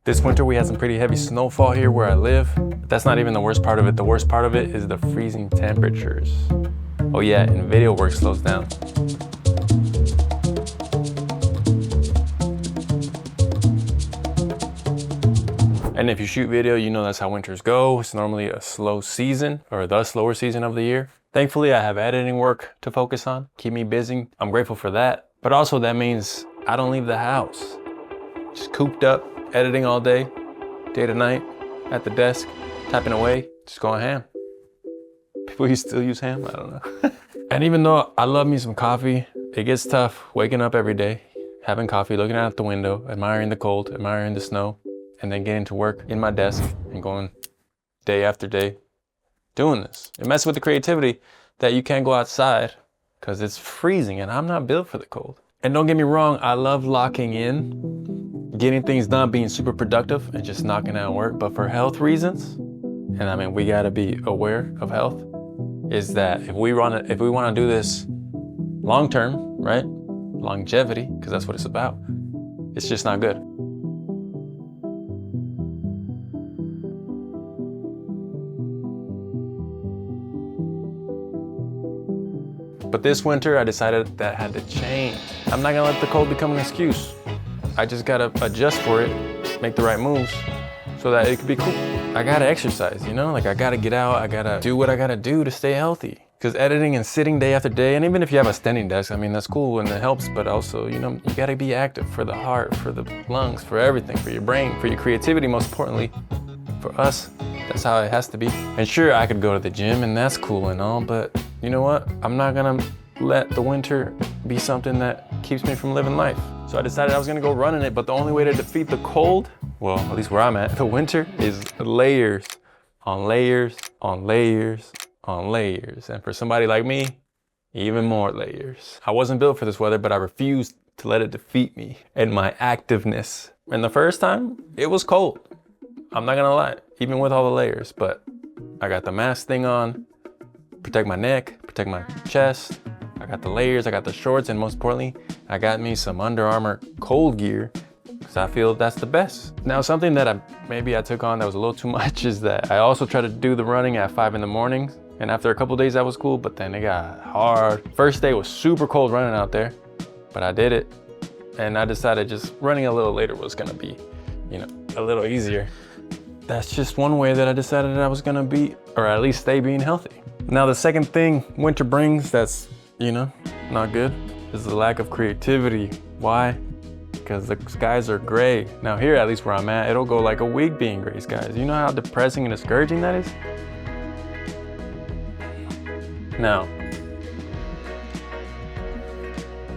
This winter we had some pretty heavy snowfall here where I live. But that's not even the worst part of it. The worst part of it is the freezing temperatures. Oh yeah, and video work slows down. And if you shoot video, you know that's how winters go. It's normally a slow season, or the slower season of the year. Thankfully, I have editing work to focus on, keep me busy. I'm grateful for that. But also that means I don't leave the house. Just cooped up, editing all day to night, at the desk, typing away, just going ham. People still use ham, I don't know. And even though I love me some coffee, it gets tough waking up every day, having coffee, looking out the window, admiring the cold, admiring the snow, and then getting to work in my desk and going day after day doing this. It messes with the creativity that you can't go outside because it's freezing and I'm not built for the cold. And don't get me wrong, I love locking in, getting things done, being super productive and just knocking out work. But for health reasons, and I mean, we gotta be aware of health, is that if we wanna do this long-term, right? Longevity, because that's what it's about, it's just not good. But this winter, I decided that had to change. I'm not gonna let the cold become an excuse. I just gotta adjust for it, make the right moves so that it could be cool. I gotta exercise, you know? Like I gotta get out, I gotta do what I gotta do to stay healthy. Because editing and sitting day after day, and even if you have a standing desk, I mean, that's cool and it helps, but also, you know, you gotta be active for the heart, for the lungs, for everything, for your brain, for your creativity, most importantly. For us, that's how it has to be. And sure, I could go to the gym and that's cool and all, but you know what? I'm not gonna let the winter be something that keeps me from living life. So I decided I was gonna go running it, but the only way to defeat the cold, well, at least where I'm at, the winter, is layers on layers on layers on layers. And for somebody like me, even more layers. I wasn't built for this weather, but I refused to let it defeat me and my activeness. And the first time, it was cold. I'm not gonna lie, even with all the layers, but I got the mask thing on, protect my neck, protect my chest. I got the layers, I got the shorts, and most importantly, I got me some Under Armour cold gear because I feel that's the best. Now, something that maybe I took on that was a little too much is that I also tried to do the running at 5 in the morning. And after a couple days, that was cool, but then it got hard. First day was super cold running out there, but I did it. And I decided just running a little later was gonna be, you know, a little easier. That's just one way that I decided that I was gonna be, or at least stay being healthy. Now, the second thing winter brings that's, you know, not good is the lack of creativity. Why? Because the skies are gray. Now here, at least where I'm at, it'll go like a week being gray skies. You know how depressing and discouraging that is? Now,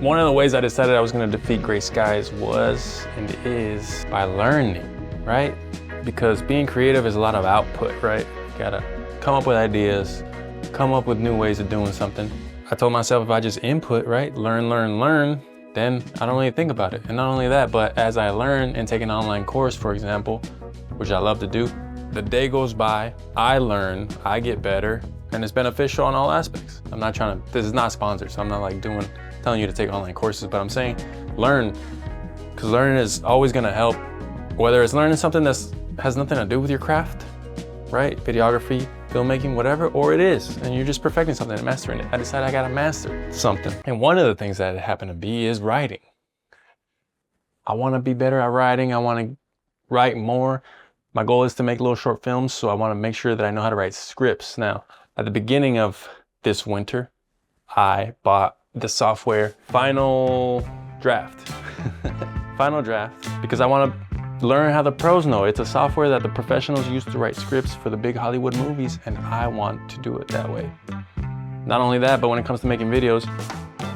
one of the ways I decided I was gonna defeat gray skies was, and is, by learning, right? Because being creative is a lot of output, right? You gotta come up with ideas, come up with new ways of doing something. I told myself if I just input, right? Learn, then I don't really think about it. And not only that, but as I learn and take an online course, for example, which I love to do, the day goes by, I learn, I get better, and it's beneficial on all aspects. I'm not trying to, this is not sponsored, so I'm not like telling you to take online courses, but I'm saying learn, because learning is always gonna help, whether it's learning something that has nothing to do with your craft, right? Videography, filmmaking, whatever, or it is, and you're just perfecting something and mastering it. I decided I gotta master something. And one of the things that happened to be is writing. I wanna be better at writing. I wanna write more. My goal is to make little short films, so I wanna make sure that I know how to write scripts. Now, at the beginning of this winter, I bought the software Final Draft. Final Draft, because I wanna learn how the pros know. It's a software that the professionals use to write scripts for the big Hollywood movies, and I want to do it that way. Not only that, but when it comes to making videos,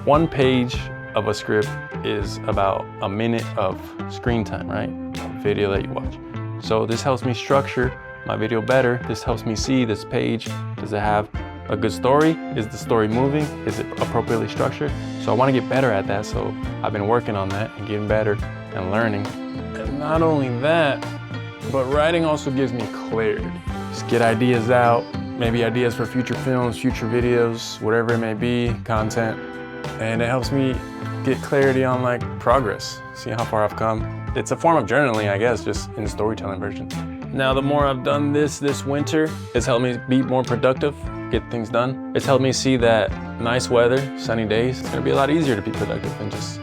one page of a script is about a minute of screen time, right? A video that you watch. So this helps me structure my video better. This helps me see this page. Does it have a good story? Is the story moving? Is it appropriately structured? So I want to get better at that. So I've been working on that and getting better and learning. And not only that, but writing also gives me clarity. Just get ideas out, maybe ideas for future films, future videos, whatever it may be, content. And it helps me get clarity on like progress, see how far I've come. It's a form of journaling, I guess, just in the storytelling version. Now, the more I've done this winter, it's helped me be more productive, get things done. It's helped me see that nice weather, sunny days, it's gonna be a lot easier to be productive and just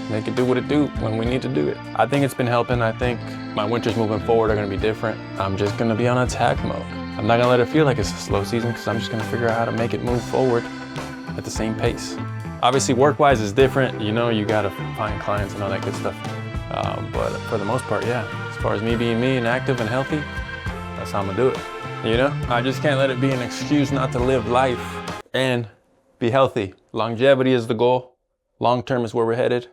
make it do what it do when we need to do it. I think it's been helping. I think my winters moving forward are gonna be different. I'm just gonna be on attack mode. I'm not gonna let it feel like it's a slow season because I'm just gonna figure out how to make it move forward at the same pace. Obviously, work-wise is different. You know, you gotta find clients and all that good stuff. But for the most part, yeah. As far as me being me and active and healthy, that's how I'm gonna do it. You know, I just can't let it be an excuse not to live life and be healthy. Longevity is the goal. Long-term is where we're headed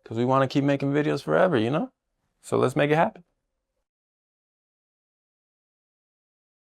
because we wanna keep making videos forever, you know? So let's make it happen.